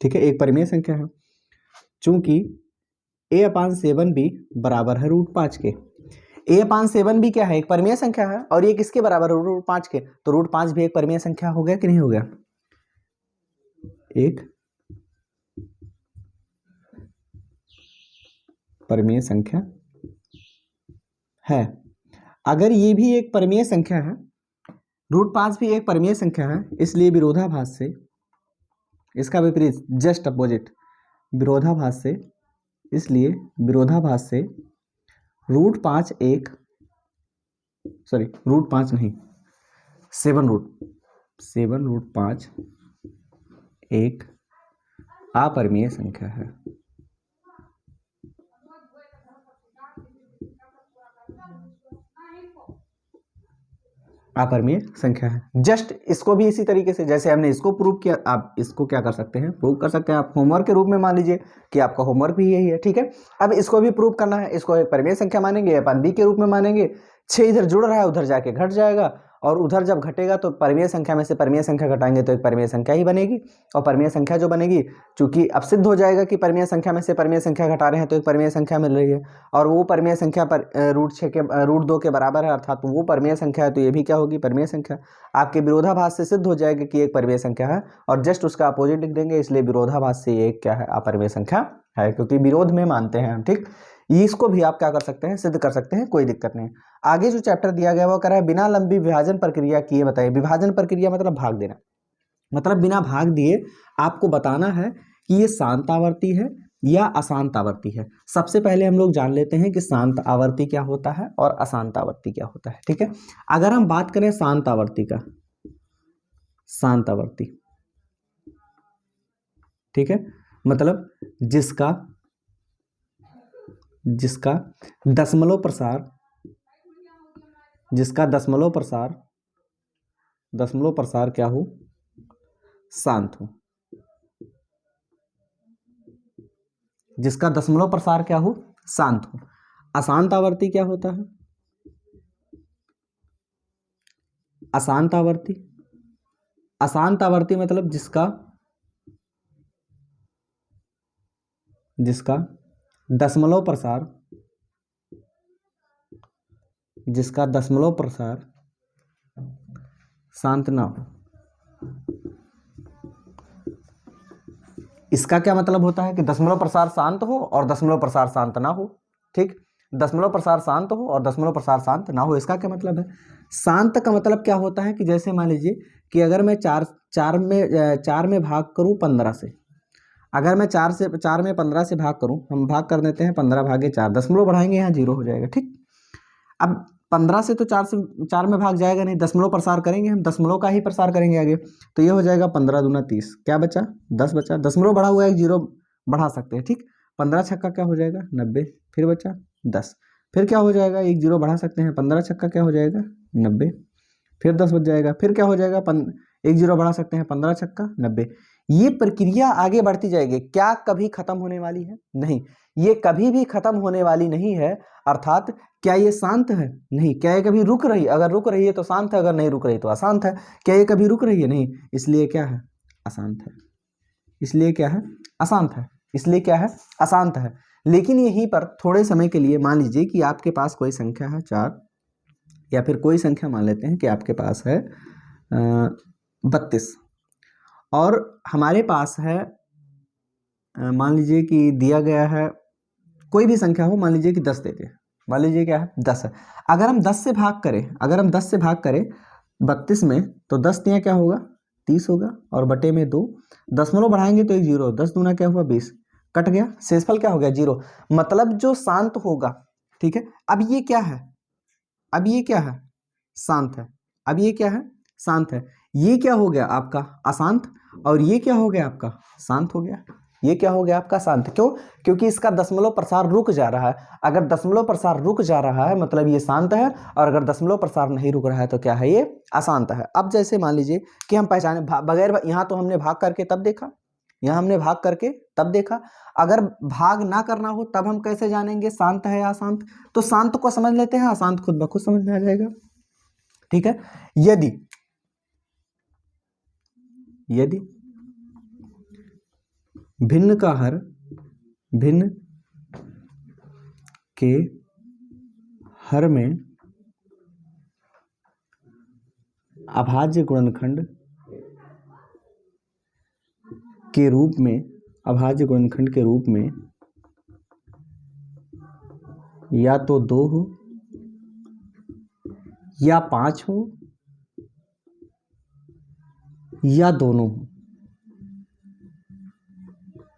ठीक है, एक परिमेय संख्या है। चूंकि a/7b बराबर है √5 के। a/7b क्या है, एक परिमेय संख्या है, और ये किसके बराबर है, √5 के। तो √5 भी एक परिमेय संख्या हो गया कि नहीं हो गया, एक परिमेय संख्या है। अगर ये भी एक परिमेय संख्या है, √5 भी एक परिमेय संख्या है, इसलिए विरोधाभास से इसका विपरीत, जस्ट अपोजिट, विरोधाभास से, इसलिए विरोधाभास से √5 एक, सॉरी √5 नहीं, 7√5 एक अपरिमेय संख्या है। अपरिमेय संख्या है। जस्ट इसको भी इसी तरीके से जैसे हमने इसको प्रूव किया, आप इसको क्या कर सकते हैं, प्रूव कर सकते हैं। आप होमवर्क के रूप में मान लीजिए कि आपका होमवर्क भी यही है। ठीक है, अब इसको भी प्रूव करना है। इसको एक परिमेय संख्या मानेंगे, a/b के रूप में मानेंगे। 6 इधर जुड़ रहा है, उधर जाके घट जाएगा, और उधर जब घटेगा तो परिमेय संख्या में से परिमेय संख्या घटाएंगे तो एक परिमेय संख्या ही बनेगी। और परिमेय संख्या जो बनेगी, चूंकि अब सिद्ध हो जाएगा कि परिमेय संख्या में से परिमेय संख्या घटा रहे हैं तो एक परिमेय संख्या मिल रही है, और वो परिमेय संख्या पर √2 के बराबर है, अर्थात वो परिमेय संख्या है, तो ये भी क्या होगी, परिमेय संख्या। आपके विरोधाभास से सिद्ध हो जाएगा कि एक परिमेय संख्या है, और जस्ट उसका अपोजिट लिख देंगे, इसलिए विरोधाभास से ये क्या है, अपरिमेय संख्या है, क्योंकि विरोध में मानते हैं हम। ठीक, इसको भी आप क्या कर सकते हैं, सिद्ध कर सकते हैं, कोई दिक्कत नहीं। आगे जो चैप्टर दिया गया वो कह रहा है बिना लंबी विभाजन प्रक्रिया किए बताइए। विभाजन प्रक्रिया मतलब भाग देना, मतलब बिना भाग दिए आपको बताना है कि ये शांत आवर्ती है या अशांत आवर्ती है। सबसे पहले हम लोग जान लेते हैं कि शांत आवर्ती क्या होता है और अशांत आवर्ती क्या होता है। ठीक है, अगर हम बात करें शांत आवर्ती का, शांत आवर्ती, ठीक है, मतलब जिसका दशमलव प्रसार क्या हो, शांत हो। जिसका दशमलव प्रसार क्या हो, शांत हो। अशांत आवर्ती क्या होता है, अशांत आवर्ती मतलब जिसका दशमलव प्रसार शांत ना हो। इसका क्या मतलब होता है कि दशमलव प्रसार शांत हो और दशमलव प्रसार शांत ना हो। ठीक, दशमलव प्रसार शांत हो और दशमलव प्रसार शांत ना हो, इसका क्या मतलब है? शांत का मतलब क्या होता है कि जैसे मान लीजिए कि अगर मैं चार में भाग करूं 15 से, अगर मैं चार में 15 से भाग करूं, हम भाग कर देते हैं 15 भागे 4, दशमलव बढ़ाएंगे यहाँ 0 हो जाएगा। ठीक, अब 15 से तो 4 में भाग जाएगा नहीं, दशमलव प्रसार करेंगे हम, दशमलव का ही प्रसार करेंगे आगे, तो ये हो जाएगा 15 दूना 30, क्या बचा? 10 बचा। दशमलव बढ़ा हुआ है, 0 बढ़ा सकते हैं। ठीक, 15 छक्का क्या हो जाएगा? 90, फिर बचा 10, फिर क्या हो जाएगा? 1 0 बढ़ा सकते हैं, 15 छक्का क्या हो जाएगा? 90, फिर 10 बच जाएगा, फिर क्या हो जाएगा? 1 0 बढ़ा सकते हैं, 15 छक्का 90। ये प्रक्रिया आगे बढ़ती जाएगी, क्या कभी खत्म होने वाली है? नहीं, ये कभी भी खत्म होने वाली नहीं है। अर्थात क्या ये शांत है? नहीं। क्या ये कभी रुक रही है? अगर रुक रही है तो शांत है, अगर नहीं रुक रही तो अशांत है। क्या ये कभी रुक रही है? नहीं, इसलिए क्या है? अशांत है। इसलिए क्या है? अशांत है। इसलिए क्या है? अशांत है। लेकिन यहीं पर थोड़े समय के लिए मान लीजिए कि आपके पास कोई संख्या है 4, या फिर कोई संख्या मान लेते हैं कि आपके पास है 32, और हमारे पास है मान लीजिए कि दिया गया है कोई भी संख्या हो, मान लीजिए कि 10 देते हैं, मान लीजिए क्या है? 10 है। अगर हम 10 से भाग करें, 32 में, तो 10 दिया क्या होगा? 30 होगा, और बटे में 2, दशमलव बढ़ाएंगे तो 1 0, 10 दूना क्या हुआ? 20, कट गया, शेषफल क्या हो गया? 0। मतलब जो शांत होगा, ठीक है। अब ये क्या है? अब ये क्या है? शांत है। अब ये क्या है? शांत है। ये क्या हो गया आपका? अशांत, और ये क्या हो गया आपका? शांत हो गया। ये क्या हो गया आपका? शांत। क्यों? क्योंकि इसका दशमलव प्रसार रुक जा रहा है। अगर दशमलव प्रसार रुक जा रहा है मतलब ये शांत है, और अगर दशमलव प्रसार नहीं रुक रहा है तो क्या है? ये अशांत है। अब जैसे मान लीजिए कि हम पहचाने बगैर, यहाँ तो हमने भाग करके तब देखा, यहाँ हमने भाग करके तब देखा, अगर भाग ना करना हो तब हम कैसे जानेंगे शांत है या अशांत? तो शांत को समझ लेते हैं, अशांत खुद ब खुद समझ में आ जाएगा। ठीक है। यदि भिन्न का हर भिन्न के हर में अभाज्य गुणनखंड के रूप में, अभाज्य गुणनखंड के रूप में या तो 2 हो या 5 हो या दोनों हो।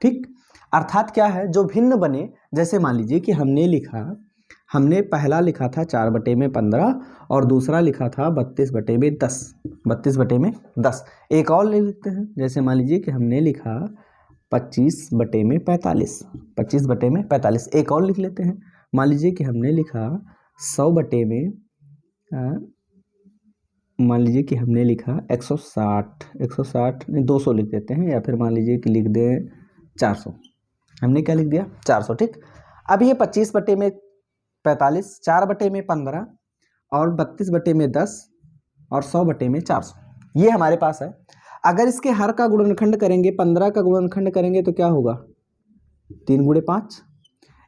ठीक, अर्थात क्या है? जो भिन्न बने, जैसे मान लीजिए कि हमने पहला लिखा था 4/15 और दूसरा लिखा था 32/10, 32/10। एक और ले लेते हैं, जैसे मान लीजिए कि हमने लिखा 25/45, 25/45। एक और लिख लेते हैं, मान लीजिए कि हमने लिखा 160 नहीं 200 लिख देते हैं, या फिर मान लीजिए कि लिख दें 400। हमने क्या लिख दिया? 400। ठीक, अब ये 25/45, 4/15 और 32/10 और 100/400 ये हमारे पास है। अगर इसके हर का गुणनखंड करेंगे, 15 का गुणनखंड करेंगे तो क्या होगा? 3 × 5।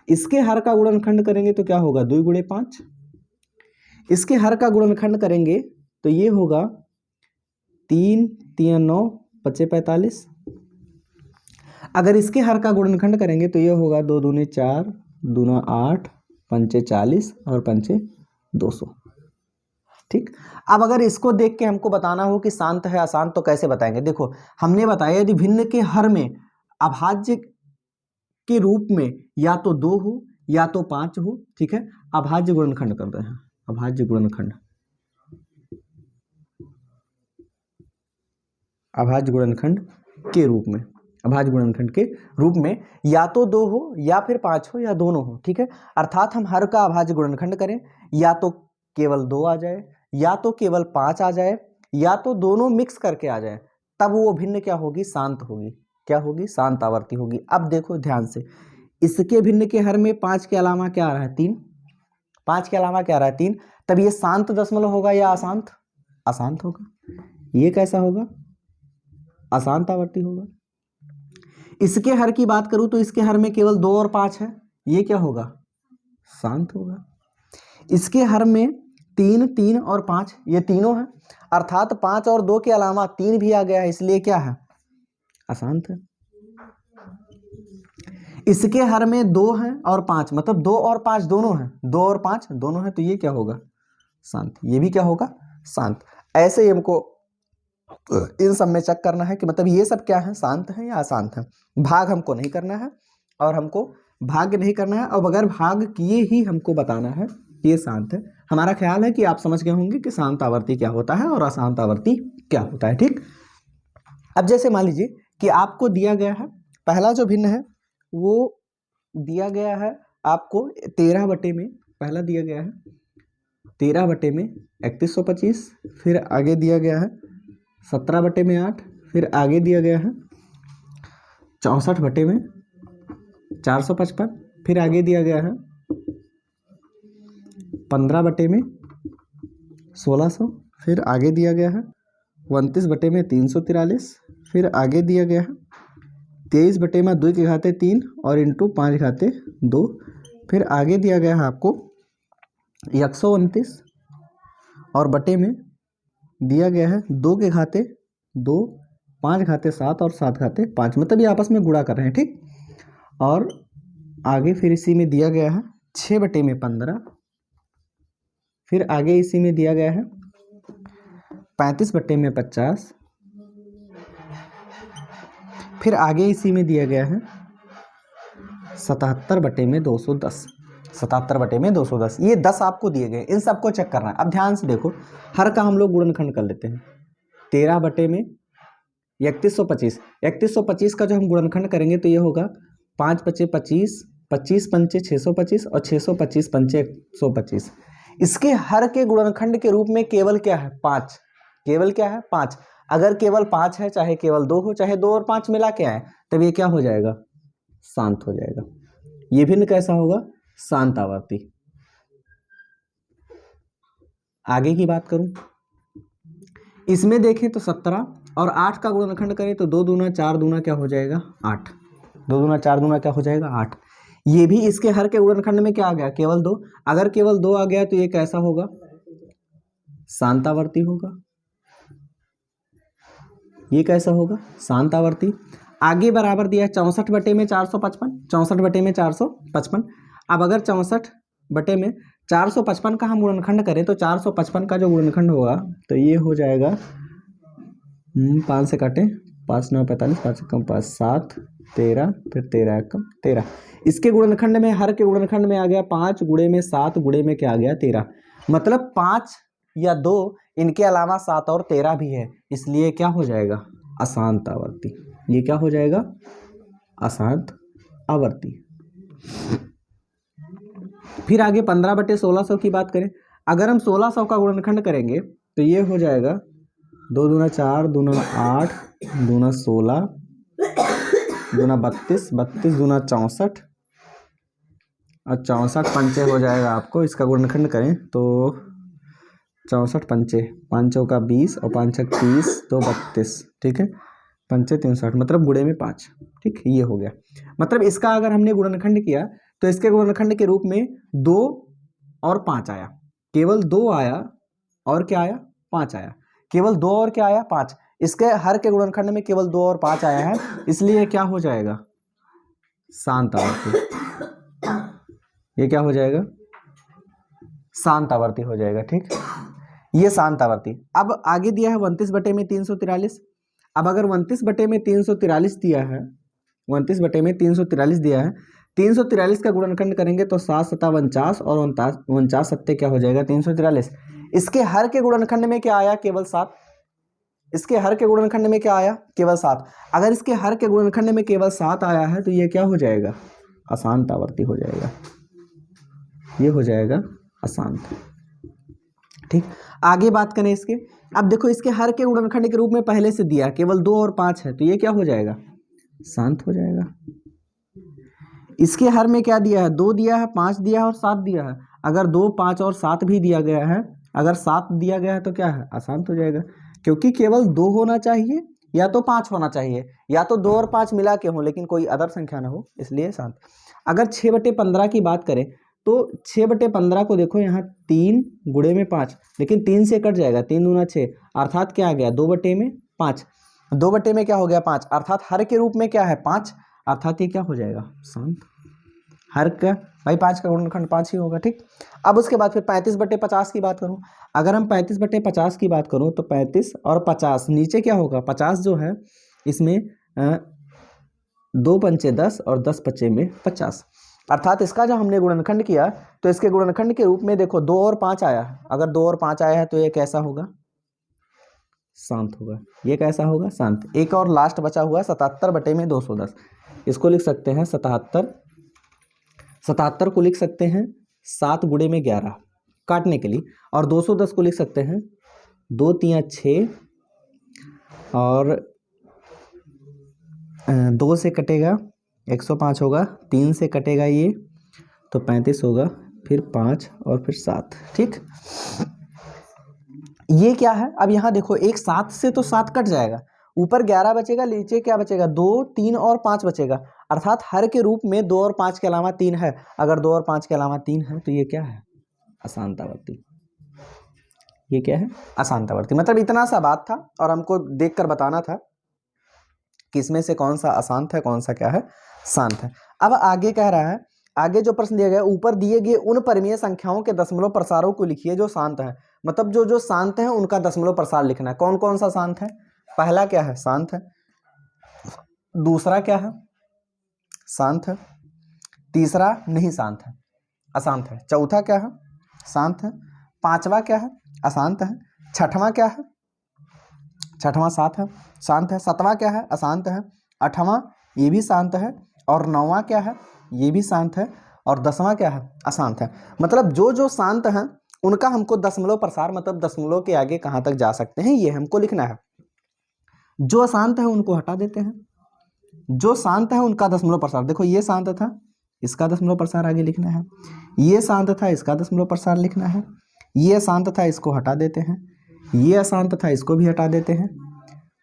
इसके हर का गुणनखंड करेंगे तो क्या होगा? 2 × 5। इसके हर का गुणनखंड करेंगे तो ये होगा 3 3 9 25 45। अगर इसके हर का गुणनखंड करेंगे तो ये होगा 2 दूने 4, 2 8, 5 40 और 5 200। ठीक, अब अगर इसको देख के हमको बताना हो कि शांत है अशांत तो कैसे बताएंगे? देखो, हमने बताया यदि भिन्न के हर में अभाज्य के रूप में या तो 2 हो या तो 5 हो। ठीक है, अभाज्य गुणनखंड करते हैं, अभाज्य गुणनखंड, अभाज्य गुणनखंड के रूप में, अभाज्य गुणनखंड के रूप में या तो 2 हो या फिर 5 हो या दोनों हो। ठीक है, अर्थात हम हर का अभाज्य गुणनखंड करें, या तो केवल 2 आ जाए, या तो केवल 5 आ जाए, या तो दोनों मिक्स करके आ जाए, तब वो भिन्न क्या होगी? शांत होगी। क्या होगी? शांत आवर्ती होगी। अब देखो ध्यान से, इसके भिन्न के हर में 5 के अलावा क्या आ रहा है? 3। 5 के अलावा क्या आ रहा है? 3। तब ये शांत दशमलव होगा या अशांत? अशांत होगा। ये कैसा होगा? अशांत आवर्ती होगा। इसके हर की बात करूं तो इसके हर में केवल 2 और 5 है, ये क्या होगा? शांत होगा। इसके हर में 3 3 और 5 ये तीनों हैं, अर्थात 5 और 2 के अलावा 3 भी आ गया है, इसलिए क्या है? अशांत है। इसके हर में 2 हैं और 5, मतलब 2 और 5 दोनों हैं, 2 और 5 दोनों हैं, तो ये क्या होगा? शांत। ये भी क्या होगा? शांत। ऐसे ही हमको इन सब में चेक करना है कि मतलब ये सब क्या है, शांत है या अशांत है। भाग हमको नहीं करना है और हमको भाग नहीं करना है, और बगैर भाग किए ही हमको बताना है कि ये शांत है। हमारा ख्याल है कि आप समझ गए होंगे कि शांत आवर्ती क्या होता है और अशांत आवर्ती क्या होता है। ठीक, अब जैसे मान लीजिए कि आपको दिया गया है, पहला जो भिन्न है वो दिया गया है आपको 13 बटे में, पहला दिया गया है 13 बटे में 3125, फिर आगे दिया गया है 17 बटे में 8, फिर आगे दिया गया है 64 बटे में 455, फिर आगे दिया गया है 15 बटे में 1600, फिर आगे दिया गया है 29 बटे में 343, फिर आगे दिया गया है 23 बटे में 2 के घाते 3 और इंटू 5 घाते 2, फिर आगे दिया गया है आपको 129 और बटे में दिया गया है 2 के घाते 2, 5 घाते 7 और 7 घाते 5, मतलब ये आपस में गुणा कर रहे हैं। ठीक, और आगे फिर इसी में दिया गया है 6 बटे में 15, फिर आगे इसी में दिया गया है 35 बटे में 50, फिर आगे इसी में दिया गया है 77 बटे में 210, 77 बटे में 210। ये 10 आपको दिए गए, इन सबको चेक करना है। अब ध्यान से देखो, हर का हम लोग गुणनखंड कर लेते हैं। 13 बटे में 3125, 3125 का जो हम गुणनखंड करेंगे तो ये होगा 5 बचे 25, 25 पंचे 625 और 625 पंचे 125। इसके हर के गुणनखंड के रूप में केवल क्या है? 5। केवल क्या है? 5। अगर केवल 5 है, चाहे केवल 2 हो, चाहे 2 और 5 मिला के आए, तब ये क्या हो जाएगा? शांत हो जाएगा। ये भिन्न कैसा होगा? शांत आवर्ती। आगे की बात करूं, इसमें देखें तो 17 और 8 का गुणनखंड करें तो 2 दूना 4 दूना क्या हो जाएगा? 8। 2 दूना 4 दूना क्या हो जाएगा? 8। ये भी इसके हर के गुणनखंड में क्या आ गया? केवल 2। अगर केवल 2 आ गया तो ये कैसा होगा? शांत आवर्ती होगा। ये कैसा होगा? शांत आवर्ती। आगे बराबर दिया है 64 बटे में 455, 64 बटे में 455। अब अगर 64 बटे में 455 का हम गुणनखंड करें तो 455 का जो गुणनखंड होगा तो ये हो जाएगा 5 से काटें 5 9 45, 5 से कम 5 7 13, फिर 13 कम 13। इसके गुणनखंड में, हर के गुणनखंड में आ गया 5 गुणे में 7 गुणे में क्या आ गया? 13। मतलब 5 या 2, इनके अलावा 7 और 13 भी है, इसलिए क्या हो जाएगा? अशांत आवर्ती। ये क्या हो जाएगा? अशांत आवर्ती। फिर आगे 15 बटे 1600 की बात करें, अगर हम 1600 का गुणनखंड करेंगे तो ये हो जाएगा 2 दूना 4 दूना 8 दूना 16 दूना 32, 32 दूना 64 और 64 पंचे हो जाएगा आपको। इसका गुणनखंड करें तो 64 पंचे, 5 चौका 20 और 5 छक 30, 2 32। ठीक है, पंचे 360, मतलब गुणे में 5। ठीक, ये हो गया। मतलब इसका अगर हमने गुणनखंड किया तो इसके गुणनखंड के रूप में 2 और 5 आया, केवल 2 आया और क्या आया? 5 आया। केवल 2 और क्या आया? 5। इसके हर के गुणनखंड में केवल 2 और 5 आया है, इसलिए क्या हो जाएगा? शांत आवर्ती। ये क्या हो जाएगा? शांत आवर्ती हो जाएगा। ठीक, ये शांत आवर्ती। अब आगे दिया है 29 बटे में 343। अब अगर 29 बटे में 343 दिया है, 29 बटे में 343 दिया है, 343 का गुणनखंड करेंगे तो 7 सत्ता 49 और 49 सत्ते क्या हो जाएगा? 343। इसके हर के गुणनखंड में क्या आया? केवल 7। इसके हर के गुणनखंड में क्या आया? केवल 7। अगर इसके हर के गुणनखंड में केवल 7 आया है तो ये क्या हो जाएगा? अशांत आवर्ती हो जाएगा। ये हो जाएगा अशांत। ठीक, आगे बात करें इसके। अब देखो, इसके हर के गुणनखंड के रूप में पहले से दिया केवल 2 और 5 है, तो ये क्या हो जाएगा? शांत हो जाएगा। इसके हर में क्या दिया है? 2 दिया है, 5 दिया है और 7 दिया है। अगर 2 5 और 7 भी दिया गया है, अगर 7 दिया गया है तो क्या है? अशांत हो जाएगा, क्योंकि केवल 2 होना चाहिए या तो 5 होना चाहिए, या तो 2 और 5 मिला के हो लेकिन कोई अदर संख्या ना हो, इसलिए शांत। अगर 6 बटे 15 की बात करें तो 6 बटे 15 को देखो, यहाँ 3 गुणे में 5, लेकिन 3 से कट जाएगा, 3 दूना 6, अर्थात क्या आ गया? 2 बटे में 5। 2 बटे में क्या हो गया? 5, अर्थात हर के रूप में क्या है? 5। अर्थात ये क्या हो जाएगा, शांत। हर का भाई 5 का गुणनखंड 5 ही होगा, ठीक। अब उसके बाद फिर 35/50 की बात करूं, अगर हम 35/50 की बात करूं तो 35 और 50 नीचे क्या होगा, 50 जो है इसमें 2 पंचे 10 और 10 पचे में 50, अर्थात इसका जब हमने गुणनखंड किया तो इसके गुणनखंड के रूप में देखो 2 और 5 आया है। अगर 2 और 5 आया है तो ये कैसा होगा, शांत होगा। ये कैसा होगा, शांत। एक और लास्ट बचा हुआ है 77/210, इसको लिख सकते हैं 77 को लिख सकते हैं 7 गुणे में 11 काटने के लिए, और 210 को लिख सकते हैं 2 3 6 और 2 से कटेगा 105 होगा, 3 से कटेगा ये तो 35 होगा, फिर 5 और फिर 7, ठीक। ये क्या है, अब यहाँ देखो एक 7 से तो 7 कट जाएगा, ऊपर 11 बचेगा, नीचे क्या बचेगा, 2 3 और 5 बचेगा, अर्थात हर के रूप में 2 और 5 के अलावा 3 है। अगर 2 और 5 के अलावा 3 है तो ये क्या है, अशांतावर्ती। ये क्या है, अशांतावर्ती। मतलब इतना सा बात था और हमको देखकर बताना था कि इसमें से कौन सा अशांत है, कौन सा क्या है, शांत है। अब आगे कह रहा है, आगे जो प्रश्न दिया गया, ऊपर दिए गए उन परिमेय संख्याओं के दशमलव प्रसारों को लिखिए जो शांत है। मतलब जो जो शांत है उनका दशमलव प्रसार लिखना है। कौन कौन सा शांत है, पहला क्या है, शांत है। दूसरा क्या है, शांत है। तीसरा नहीं शांत है, अशांत है। चौथा क्या है, शांत है। पांचवा क्या है, अशांत है। छठवां क्या है, छठवां शांत है। सातवां क्या है, अशांत है। आठवां ये भी शांत है, और नौवां क्या है, ये भी शांत है, और 10वां क्या है, अशांत है। मतलब जो जो शांत हैं उनका हमको दशमलव प्रसार, मतलब दशमलव के आगे कहाँ तक जा सकते हैं ये हमको लिखना है। जो अशांत है उनको हटा देते हैं, जो शांत है उनका दशमलव प्रसार। देखो ये शांत था, इसका दशमलव प्रसार आगे लिखना है। ये शांत था, इसका दशमलव प्रसार लिखना है। ये अशांत था, इसको हटा देते हैं। ये अशांत था, इसको भी हटा देते हैं,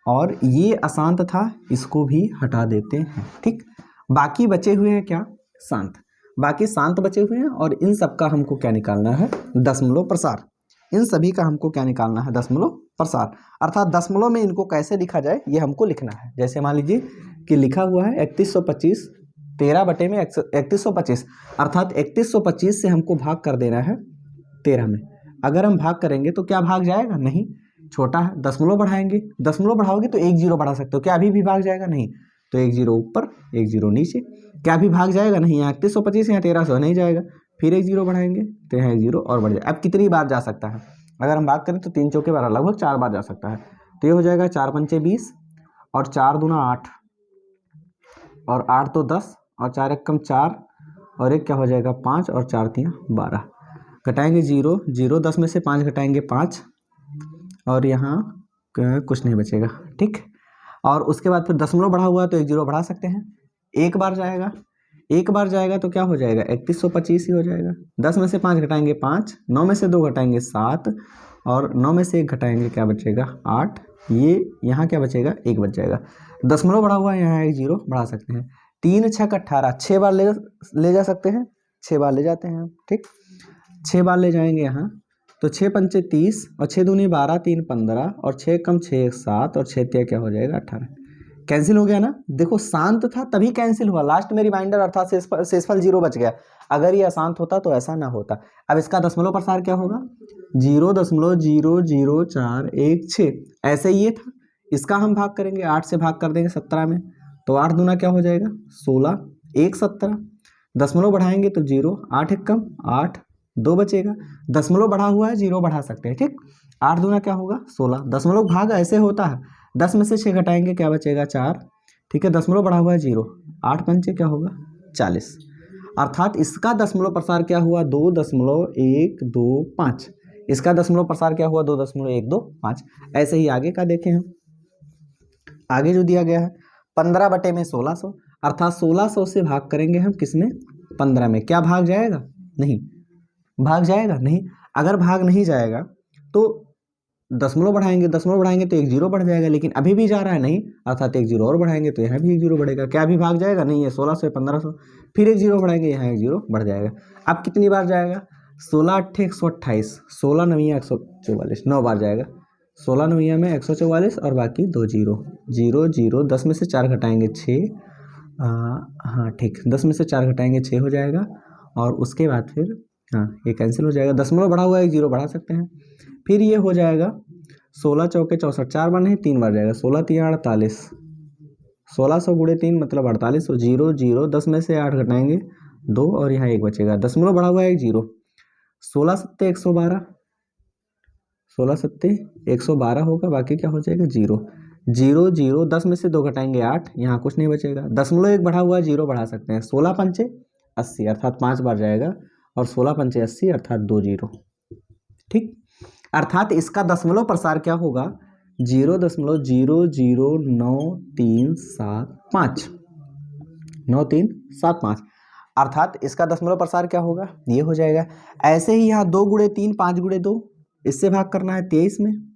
और ये अशांत था, इसको भी हटा देते हैं, ठीक। बाकी बचे हुए हैं क्या, शांत। बाकी शांत बचे हुए हैं, और इन सब का हमको क्या निकालना है, दशमलव प्रसार। इन सभी का हमको क्या निकालना है, दशमलव प्रसार। अर्थात दशमलव में इनको कैसे लिखा जाए ये हमको लिखना है। जैसे मान लीजिए कि लिखा हुआ है 3125 13 बटे में 3125, अर्थात 3125 से हमको भाग कर देना है 13 में। अगर हम भाग करेंगे तो क्या भाग जाएगा, नहीं, छोटा है। दशमलव बढ़ाएंगे, दशमलव बढ़ाओगे तो 1 0 बढ़ा सकते हो, क्या अभी भी भाग जाएगा, नहीं। तो 1 0 ऊपर 1 0 नीचे, क्या भी भाग जाएगा, नहीं। यहाँ 3125 यहाँ 1300 नहीं जाएगा, फिर 1 0 बढ़ाएंगे तो यहाँ 1 0 और बढ़ जाएगा। अब कितनी बार जा सकता है, अगर हम बात करें तो 3 चौके 12, लगभग 4 बार जा सकता है। तो ये हो जाएगा 4 पंचे 20 और 4 दूना 8 और 8 तो 10 और 4 एक कम 4 और एक क्या हो जाएगा 5 और 4 3 12, घटाएंगे 0 0, 10 में से 5 घटाएंगे 5 और यहाँ कुछ नहीं बचेगा, ठीक। और उसके बाद फिर दशमलव बढ़ा हुआ है तो 1 0 बढ़ा सकते हैं, एक बार जाएगा, एक बार जाएगा तो क्या हो जाएगा 3125 ही हो जाएगा। 10 में से 5 घटाएंगे 5, 9 में से 2 घटाएंगे 7 और 9 में से 1 घटाएंगे क्या बचेगा 8, ये यहाँ क्या बचेगा 1 बच जाएगा। दशमलव बढ़ा हुआ है, यहाँ 1 0 बढ़ा सकते हैं। 3 6 18, 6 बार ले जा सकते हैं, 6 बार ले जाते हैं, ठीक। 6 बार ले जाएंगे यहाँ तो 6 पंचे 30 और 6 दूनी 12 3 15 और 6 कम 6 7 और 6 3 क्या हो जाएगा 18, कैंसिल हो गया ना। देखो शांत था तभी कैंसिल हुआ, लास्ट में रिमाइंडर अर्थात शेषफल 0 बच गया। अगर ये अशांत होता तो ऐसा ना होता। अब इसका दशमलव प्रसार क्या होगा 0.00416, ऐसे ये था। इसका हम भाग करेंगे 8 से भाग कर देंगे 17 में, तो 8 दूना क्या हो जाएगा 16, 1 17, दशमलव बढ़ाएंगे तो 0, 8 एक कम 8, 2 बचेगा। दशमलव बढ़ा हुआ है 0 बढ़ा सकते हैं, ठीक। 8 दूना क्या होगा 16, दशमलव भाग ऐसे होता है। 10 में से 6 घटाएंगे क्या बचेगा 4, ठीक है। दशमलव बढ़ा हुआ है 0, 8 पंचे क्या होगा 40, अर्थात इसका दशमलव प्रसार क्या हुआ 2.125। इसका दशमलव प्रसार क्या हुआ 2.125। ऐसे ही आगे का देखें हम, आगे जो दिया गया है 15 बटे में 1600, अर्थात 1600 से भाग करेंगे हम किसमें 15 में, क्या भाग जाएगा, नहीं भाग जाएगा, नहीं। अगर भाग नहीं जाएगा तो दशमलव बढ़ाएंगे, दशमलव बढ़ाएंगे तो 1 0 बढ़ जाएगा, लेकिन अभी भी जा रहा है नहीं, अर्थात 1 0 और बढ़ाएंगे तो यहाँ भी 1 0 बढ़ेगा, क्या भी भाग जाएगा, नहीं है। 1600 1500, फिर 1 0 बढ़ाएंगे, यहाँ 1 0 बढ़ जाएगा। अब कितनी बार जाएगा 16 8 128, 16 9 144, 9 बार जाएगा। 16 9 में 144 और बाकी 2 0 0 0, 10 में से 4 घटाएंगे 6 हाँ ठीक, 10 में से 4 घटाएंगे 6 हो जाएगा, और उसके बाद फिर हाँ ये कैंसिल हो जाएगा, दशमलव बढ़ा हुआ है 1 जीरो बढ़ा सकते हैं, फिर ये हो जाएगा 16 चौके 64, 4 बार नहीं 3 बार जाएगा, 16 3 48, 1600 गुणे 3 मतलब 48, तो 0 0, 10 में से 8 घटाएंगे 2 और यहाँ 1 बचेगा, दशमलव बढ़ा हुआ है 1 जीरो, 16 सत्ते 112, 16 सत्ते 112 होगा, बाकी क्या हो जाएगा 0 0 0, 10 में से 2 घटाएंगे 8, यहाँ कुछ नहीं बचेगा, दशमलव 1 बढ़ा हुआ है 0 बढ़ा सकते हैं, 16 पंचे 80 अर्थात 5 बार जाएगा, और 16 पंचे 80 अर्थात 2 जीरो, ठीक। अर्थात इसका दशमलव प्रसार क्या होगा, 0.00937 9375, अर्थात इसका दशमलव प्रसार क्या होगा, ये हो जाएगा। ऐसे ही यहाँ 2 गुणे 3 5 गुणे 2, इससे भाग करना है 23 में,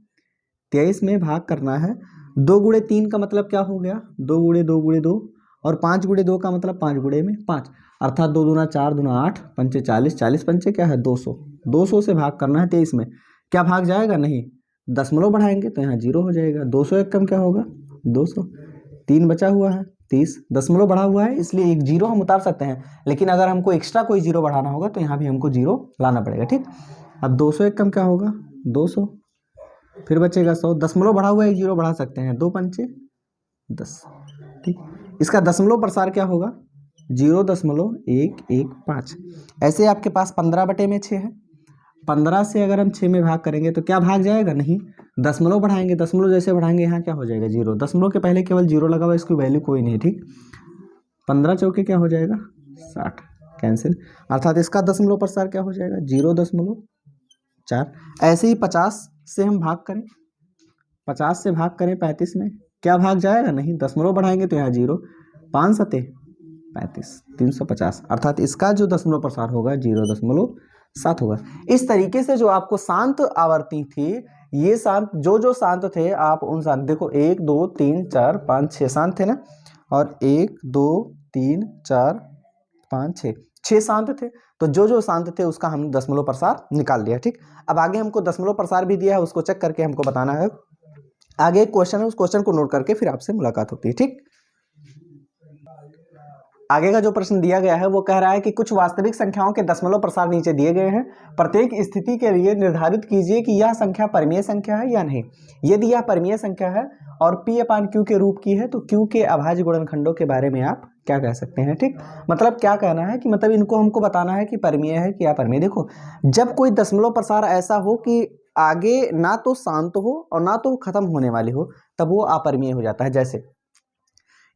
23 में भाग करना है, 2 गुणे 3 का मतलब क्या हो गया, 2 गुणे 2 गुणे 2, और 5 गुणे 2 का मतलब 5 गुणे में 5, अर्थात 2 दूना 4 दूना 8, पंचे 40, 40 पंचे क्या है 200, 200 से भाग करना है 23 में, क्या भाग जाएगा, नहीं, दशमलव बढ़ाएंगे तो यहाँ 0 हो जाएगा, 200 एक कम क्या होगा 200, 3 बचा हुआ है 30, दशमलव बढ़ा हुआ है इसलिए एक 0 हम उतार सकते हैं, लेकिन अगर हमको एक्स्ट्रा कोई 0 बढ़ाना होगा तो यहाँ भी हमको 0 लाना पड़ेगा, ठीक। अब 200 एक कम क्या होगा 200, फिर बचेगा 100, दशमलव बढ़ा हुआ है 1 0 बढ़ा सकते हैं, 2 पंचे 10, ठीक। इसका दशमलव प्रसार क्या होगा 0.115, ऐसे आपके पास 15/6 है, 15 से अगर हम 6 में भाग करेंगे तो क्या भाग जाएगा, नहीं, दशमलव बढ़ाएंगे, दशमलव जैसे बढ़ाएंगे यहाँ क्या हो जाएगा 0, दशमलव के पहले केवल 0 लगा हुआ, इसकी वैल्यू कोई नहीं है, ठीक। 15 चौके क्या हो जाएगा 60, कैंसिल, अर्थात इसका दशमलव प्रसार क्या हो जाएगा 0.4। ऐसे ही 50 से हम भाग करें, 50 से भाग करें 35 में, क्या भाग जाएगा, नहीं, दशमलव बढ़ाएंगे तो यहाँ 0, 5 सते 35, 350, अर्थात इसका जो दशमलव प्रसार होगा 0.7 होगा। इस तरीके से जो आपको शांत आवर्ती थी, ये शांत जो शांत थे, आप उन शांत देखो 1 2 3 4 5 6 शांत थे ना, और 1 2 3 4 5 6 शांत थे, तो जो शांत थे उसका हमने दशमलव प्रसार निकाल लिया, ठीक। अब आगे हमको दशमलव प्रसार भी दिया है, उसको चेक करके हमको बताना है, आगे एक क्वेश्चन है, उस क्वेश्चन को नोट करके फिर आपसे मुलाकात होती है, ठीक। आगे का जो प्रश्न दिया गया है वो कह रहा है कि कुछ वास्तविक संख्याओं के दशमलव प्रसार नीचे दिए गए हैं, प्रत्येक स्थिति के लिए निर्धारित कीजिए कि यह संख्या परिमेय संख्या है या नहीं। यदि यह परिमेय संख्या है और P/Q के रूप की है तो Q के अभाज्य गुणनखंडों के बारे में आप क्या कह सकते हैं, ठीक। मतलब क्या कहना है कि मतलब इनको हमको बताना है कि परिमेय है कि अपरिमेय। देखो, जब कोई दशमलव प्रसार ऐसा हो कि आगे ना तो शांत हो और ना तो खत्म होने वाली हो, तब वो अपरिमेय हो जाता है। जैसे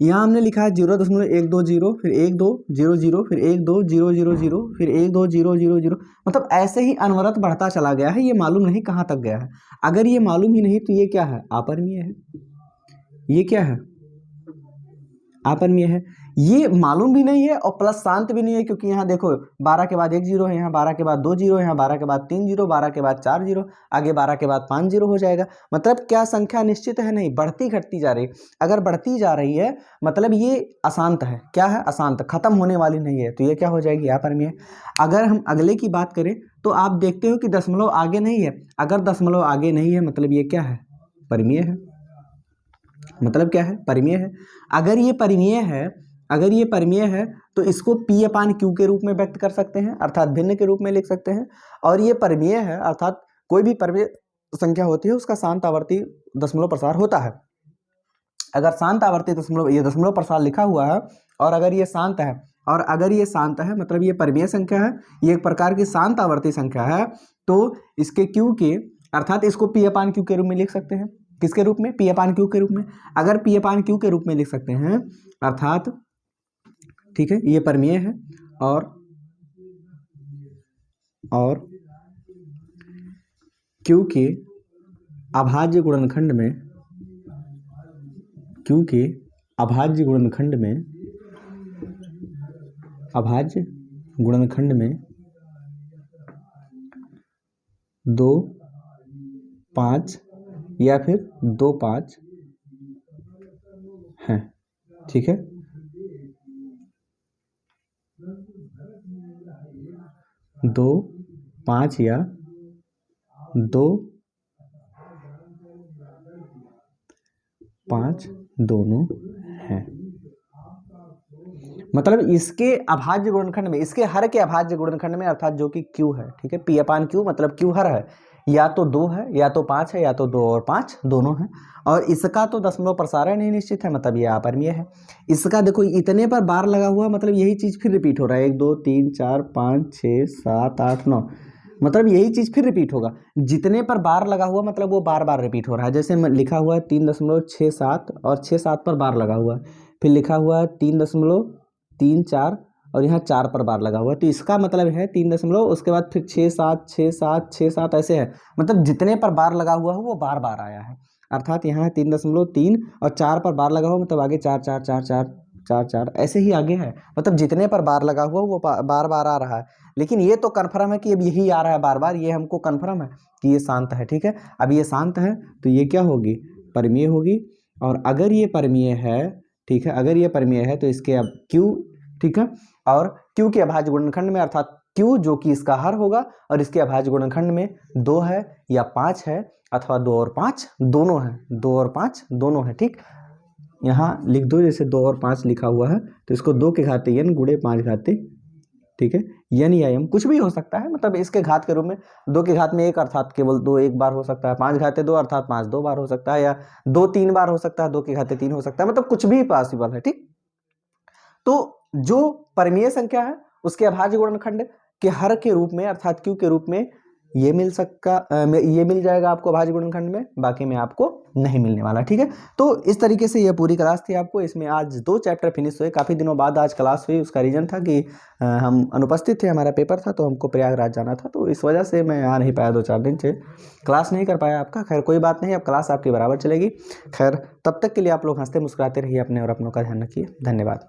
यहाँ हमने लिखा है 0.120, फिर 1 2 0 0, फिर 1 2 0 0 0, फिर 1 2 0 0 0, मतलब ऐसे ही अनवरत बढ़ता चला गया है, ये मालूम नहीं कहाँ तक गया है। अगर ये मालूम ही नहीं तो ये क्या है, अपरिमेय है। ये क्या है, अपरिमेय है। ये मालूम भी नहीं है और प्लस शांत भी नहीं है, क्योंकि यहाँ देखो 12 के बाद 1 0 है, यहाँ 12 के बाद 2 0 है, यहाँ 12 के बाद 3 0, 12 के बाद 4 0, आगे 12 के बाद 5 0 हो जाएगा। मतलब क्या संख्या निश्चित है, नहीं, बढ़ती घटती जा रही। अगर बढ़ती जा रही है मतलब ये अशांत है। क्या है, अशांत, खत्म होने वाली नहीं है, तो ये क्या हो जाएगी, अपरिमेय। अगर हम अगले की बात करें तो आप देखते हो कि दशमलव आगे नहीं है। अगर दशमलव आगे नहीं है मतलब ये क्या है, परिमेय है। मतलब क्या है, परिमेय है। अगर ये परिमेय है तो इसको P/Q के रूप में व्यक्त कर सकते हैं, अर्थात भिन्न के रूप में लिख सकते हैं। और ये परिमेय है अर्थात कोई भी परिमेय संख्या होती है उसका शांत आवर्ती दशमलव प्रसार होता है। अगर शांत आवर्ती ये दशमलव प्रसार लिखा हुआ है और अगर ये शांत है, और अगर ये शांत है मतलब ये परिमेय संख्या है, ये एक प्रकार की शांत आवर्ती संख्या है, तो इसके Q के अर्थात इसको P/Q के रूप में लिख सकते हैं। किसके रूप में, P/Q के रूप में। अगर P/Q के रूप में लिख सकते हैं अर्थात, ठीक है, ये परिमेय है और Q के अभाज्य गुणनखंड में, Q के अभाज्य गुणनखंड में 2 5 या फिर 2 5 है, ठीक है। 2 5 या 2 5 दोनों हैं। मतलब इसके अभाज्य गुणनखंड में, इसके हर के अभाज्य गुणनखंड में, अर्थात जो कि Q है, ठीक है, P/Q मतलब Q हर है, या तो 2 है या तो 5 है या तो 2 और 5 दोनों है, और इसका तो दशमलव प्रसारण ही निश्चित है, मतलब ये अपरिमेय है। इसका देखो इतने पर बार लगा हुआ, मतलब यही चीज़ फिर रिपीट हो रहा है, 1 2 3 4 5 6 7 8 9, मतलब यही चीज़ फिर रिपीट होगा। जितने पर बार लगा हुआ मतलब वो बार बार रिपीट हो रहा है। जैसे लिखा हुआ है 3.67 और 6-7 पर बार लगा हुआ है, फिर लिखा हुआ है 3.34 और यहाँ 4 पर बार लगा हुआ है, तो इसका मतलब है 3 दशमलव, उसके बाद फिर 6-7 6-7 6-7 ऐसे है, मतलब जितने पर बार लगा हुआ है वो बार बार आया है। अर्थात यहाँ है 3.3 और 4 पर बार लगा हुआ, मतलब आगे 4 4 4 4 4 4 ऐसे ही आगे है, मतलब जितने पर बार लगा हुआ वो बार बार आ रहा है। लेकिन ये तो कन्फर्म है कि अब यही आ रहा है बार बार, ये हमको कन्फर्म है कि ये शांत है, ठीक है। अब ये शांत है तो ये क्या होगी, परिमेय होगी। और अगर ये परिमेय है, ठीक है, अगर ये परिमेय है तो इसके अब Q, ठीक है, और Q के अभाज्य गुणनखंड में, अर्थात Q जो कि इसका हर होगा और इसके अभाज्य गुणनखंड में 2 है या 5 है, अथवा 2 और 5 दोनों है, 2 और 5 दोनों है, ठीक। यहाँ लिख दो, जैसे 2 और 5 लिखा हुआ है तो इसको 2 के घाते n गुणे 5 घाते, ठीक है, n या m कुछ भी हो सकता है, मतलब इसके घात के रूप में 2 के घात में 1 अर्थात केवल 2 एक बार हो सकता है, 5 घाते 2 अर्थात 5 2 बार हो सकता है, या 2 3 बार हो सकता है, 2 के घाते 3 हो सकता है, मतलब कुछ भी पॉसिबल है, ठीक। तो जो परिमेय संख्या है उसके अभाज्य गुणनखंड के हर के रूप में, अर्थात Q के रूप में ये मिल जाएगा आपको अभाज्य गुणनखंड में, बाकी में आपको नहीं मिलने वाला, ठीक है। तो इस तरीके से ये पूरी क्लास थी आपको, इसमें आज 2 चैप्टर फिनिश हुए, काफ़ी दिनों बाद आज क्लास हुई। उसका रीज़न था कि हम अनुपस्थित थे, हमारा पेपर था तो हमको प्रयागराज जाना था, तो इस वजह से मैं आ नहीं पाया, 2-4 दिन से क्लास नहीं कर पाया आपका। खैर कोई बात नहीं, अब क्लास आपकी बराबर चलेगी। खैर तब तक के लिए आप लोग हंसते मुस्कुराते रहिए, अपने और अपनों का ध्यान रखिए। धन्यवाद।